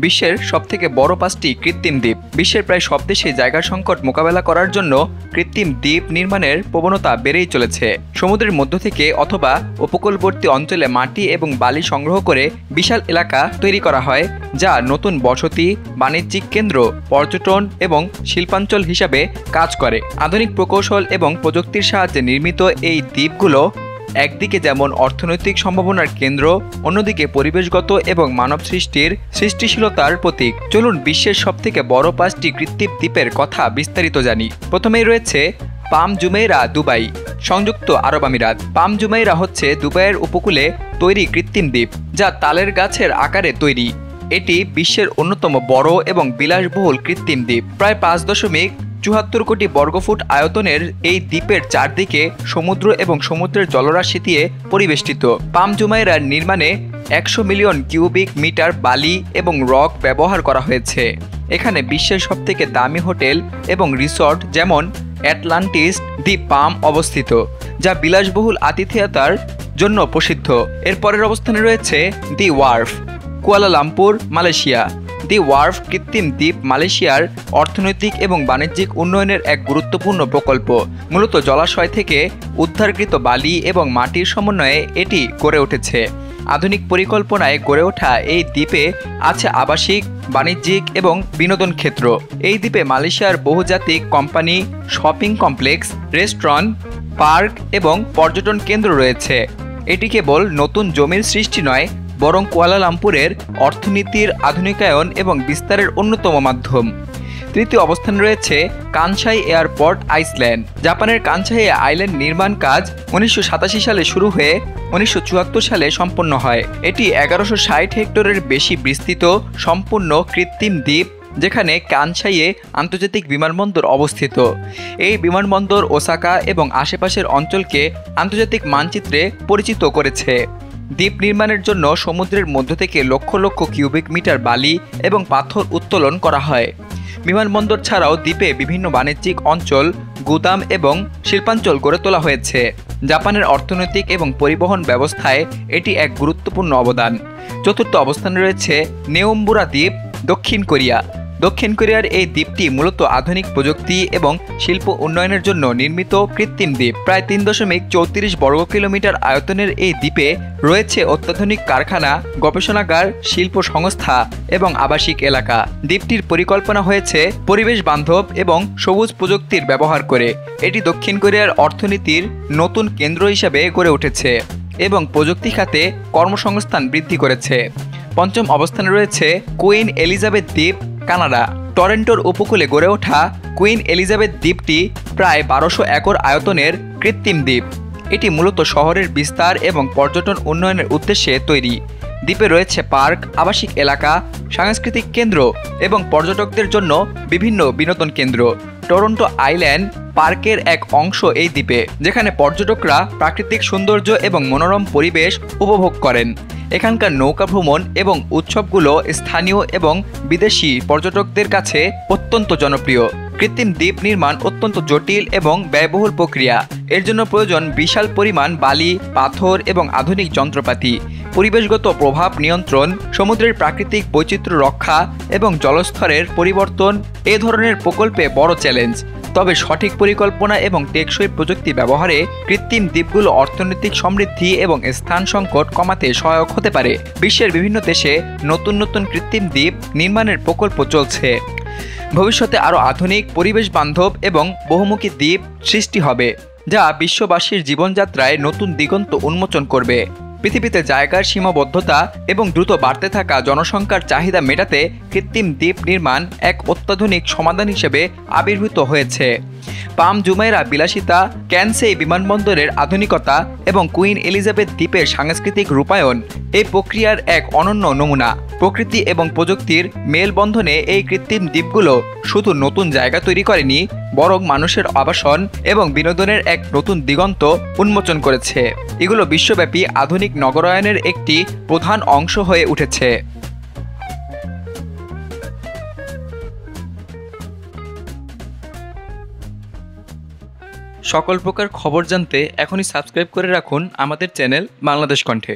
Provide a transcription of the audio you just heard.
বিশ্বের সবথেকে বড় 5টি কৃত্রিম দ্বীপ। বিশ্বের প্রায় সব দেশে জায়গার সংকট মোকাবেলা করার জন্য কৃত্রিম দ্বীপ নির্মাণের প্রবণতা বেড়েই চলেছে। সমুদ্রের মধ্য থেকে অথবা উপকূলবর্তী অঞ্চলে মাটি এবং বালি সংগ্রহ করে বিশাল এলাকা তৈরি করা হয়, যা নতুন বসতি, বাণিজ্যিক কেন্দ্র, পর্যটন এবং শিল্পাঞ্চল হিসাবে কাজ করে। আধুনিক প্রকৌশল এবং প্রযুক্তির সাহায্যে নির্মিত এই দ্বীপগুলো একদিকে যেমন অর্থনৈতিক সম্ভাবনার কেন্দ্র, অন্যদিকে পরিবেশগত এবং মানব সৃষ্টিশীলতার প্রতীক। চলুন বিশ্বের সবথেকে বড় 5টি কৃত্রিম দ্বীপের কথা বিস্তারিত জানি। প্রথমেই রয়েছে পাম জুমেইরা, দুবাই, সংযুক্ত আরব আমিরাত। পাম জুমেইরা হচ্ছে দুবাইয়ের উপকূলে তৈরি কৃত্রিম দ্বীপ, যা তালের গাছের আকারে তৈরি। এটি বিশ্বের অন্যতম বড় এবং বিলাসবহুল কৃত্রিম দ্বীপ। প্রায় 5.74 কোটি বর্গফুট আয়তনের এই দ্বীপের চারদিকে সমুদ্র এবং সমুদ্রের জলরাশি দিয়ে পরিবেষ্টিত। পাম জুমেইরার নির্মাণে 100 মিলিয়ন কিউবিক মিটার বালি এবং রক ব্যবহার করা হয়েছে। এখানে বিশ্বের সবথেকে দামি হোটেল এবং রিসর্ট যেমন অ্যাটলান্টিস দি পাম অবস্থিত, যা বিলাসবহুল আতিথেয়তার জন্য প্রসিদ্ধ। এর পরের অবস্থানে রয়েছে দি ওয়ার্ফ, কুয়ালালামপুর, মালয়েশিয়া। দি ওয়ার্ফ কৃত্রিম দ্বীপ মালয়েশিয়ার অর্থনৈতিক এবং বাণিজ্যিক উন্নয়নের এক গুরুত্বপূর্ণ প্রকল্প। মূলত জলাশয় থেকে উদ্ধারকৃত বালি এবং মাটির সমন্বয়ে এটি গড়ে উঠেছে। আধুনিক পরিকল্পনায় গড়ে ওঠা এই দ্বীপে আছে আবাসিক, বাণিজ্যিক এবং বিনোদন ক্ষেত্র। এই দ্বীপে মালয়েশিয়ার বহুজাতিক company, shopping complex, restaurant, park এবং পর্যটন কেন্দ্র রয়েছে। এটি কেবল নতুন জমির সৃষ্টি নয়, বরং কুয়ালালামপুরের অর্থনীতির আধুনিকায়ন এবং বিস্তারের অন্যতম মাধ্যম। তৃতীয় অবস্থানে রয়েছে কানসাই এয়ারপোর্ট, আইসল্যান্ড। জাপানের কানসাই আইল্যান্ড নির্মাণ কাজ 1987 সালে শুরু হয়ে 1974 সালে সম্পন্ন হয়। এটি 1160 হেক্টরের বেশি বিস্তৃত সম্পূর্ণ কৃত্রিম দ্বীপ, যেখানে কানসাইয়ে আন্তর্জাতিক বিমানবন্দর অবস্থিত। এই বিমানবন্দর ওসাকা এবং আশেপাশের অঞ্চলকে আন্তর্জাতিক মানচিত্রে পরিচিত করেছে। দ্বীপ নির্মাণের জন্য সমুদ্রের মধ্য থেকে লক্ষ লক্ষ কিউবিক মিটার বালি এবং পাথর উত্তোলন করা হয়। বিমানবন্দর ছাড়াও দ্বীপে বিভিন্ন বাণিজ্যিক অঞ্চল, গুদাম এবং শিল্পাঞ্চল গড়ে তোলা হয়েছে। জাপানের অর্থনৈতিক এবং পরিবহন ব্যবস্থায় এটি এক গুরুত্বপূর্ণ অবদান। চতুর্থ অবস্থানে রয়েছে নেওম্বুরা দ্বীপ, দক্ষিণ কোরিয়া। দক্ষিণ কোরিয়ার এই দ্বীপটি মূলত আধুনিক প্রযুক্তি এবং শিল্প উন্নয়নের জন্য নির্মিত কৃত্রিম দ্বীপ। প্রায় 3.34 বর্গ কিলোমিটার আয়তনের এই দ্বীপে রয়েছে অত্যাধুনিক কারখানা, গবেষণাগার, শিল্প সংস্থা এবং আবাসিক এলাকা। দ্বীপটির পরিকল্পনা হয়েছে পরিবেশ বান্ধব এবং সবুজ প্রযুক্তির ব্যবহার করে। এটি দক্ষিণ কোরিয়ার অর্থনীতির নতুন কেন্দ্র হিসাবে গড়ে উঠেছে এবং প্রযুক্তি খাতে কর্মসংস্থান বৃদ্ধি করেছে। পঞ্চম অবস্থানে রয়েছে কুইন এলিজাবেথ দ্বীপ, কানাডা। টরন্টোর উপকূলে গড়ে ওঠা কুইন এলিজাবেথ দ্বীপটি প্রায় 1200 একর আয়তনের কৃত্রিম দ্বীপ। এটি মূলত শহরের বিস্তার এবং পর্যটন উন্নয়নের উদ্দেশ্যে তৈরি। দ্বীপে রয়েছে পার্ক, আবাসিক এলাকা, সাংস্কৃতিক কেন্দ্র এবং পর্যটকদের জন্য বিভিন্ন বিনোদন কেন্দ্র। টরন্টো আইল্যান্ড পার্কের এক অংশ এই দ্বীপে, যেখানে পর্যটকরা প্রাকৃতিক সৌন্দর্য এবং মনোরম পরিবেশ উপভোগ করেন। এখানকার নৌকা ভ্রমণ এবং উৎসবগুলো স্থানীয় এবং বিদেশি পর্যটকদের কাছে অত্যন্ত জনপ্রিয়। কৃত্রিম দ্বীপ নির্মাণ অত্যন্ত জটিল এবং ব্যয়বহুল প্রক্রিয়া। এর জন্য প্রয়োজন বিশাল পরিমাণ বালি, পাথর এবং আধুনিক যন্ত্রপাতি। পরিবেশগত প্রভাব নিয়ন্ত্রণ, সমুদ্রের প্রাকৃতিক বৈচিত্র্য রক্ষা এবং জলস্তরের পরিবর্তন এ ধরনের প্রকল্পে বড় চ্যালেঞ্জ। তবে সঠিক পরিকল্পনা এবং টেকসই প্রযুক্তি ব্যবহারে কৃত্রিম দ্বীপগুলো অর্থনৈতিক সমৃদ্ধি এবং স্থান সংকট কমাতে সহায়ক হতে পারে। বিশ্বের বিভিন্ন দেশে নতুন নতুন কৃত্রিম দ্বীপ নির্মাণের প্রকল্প চলছে। ভবিষ্যতে আরও আধুনিক, পরিবেশ বান্ধব এবং বহুমুখী দ্বীপ সৃষ্টি হবে, যা বিশ্ববাসীর জীবনযাত্রায় নতুন দিগন্ত উন্মোচন করবে। পৃথিবীতে জায়গার সীমাবদ্ধতা এবং দ্রুত বাড়তে থাকা জনসংখ্যার চাহিদা মেটাতে কৃত্রিম দ্বীপ নির্মাণ এক অত্যাধুনিক সমাধান হিসেবে আবির্ভূত হয়েছে। পাম জুমেইরা বিলাসিতা, কানসাই বিমানবন্দরের আধুনিকতা এবং কুইন এলিজাবেথ দ্বীপের সাংস্কৃতিক রূপায়ণ এই প্রক্রিয়ার এক অনন্য নমুনা। প্রকৃতি এবং প্রযুক্তির মেলবন্ধনে এই কৃত্রিম দ্বীপগুলো শুধু নতুন জায়গা তৈরি করেনি, বরং মানুষের আবাসন এবং বিনোদনের এক নতুন দিগন্ত উন্মোচন করেছে। এগুলো বিশ্বব্যাপী আধুনিক নগরায়নের একটি প্রধান অংশ হয়ে উঠেছে। সকল প্রকার খবর জানতে এখনই সাবস্ক্রাইব করে রাখুন আমাদের চ্যানেল বাংলাদেশ কণ্ঠে।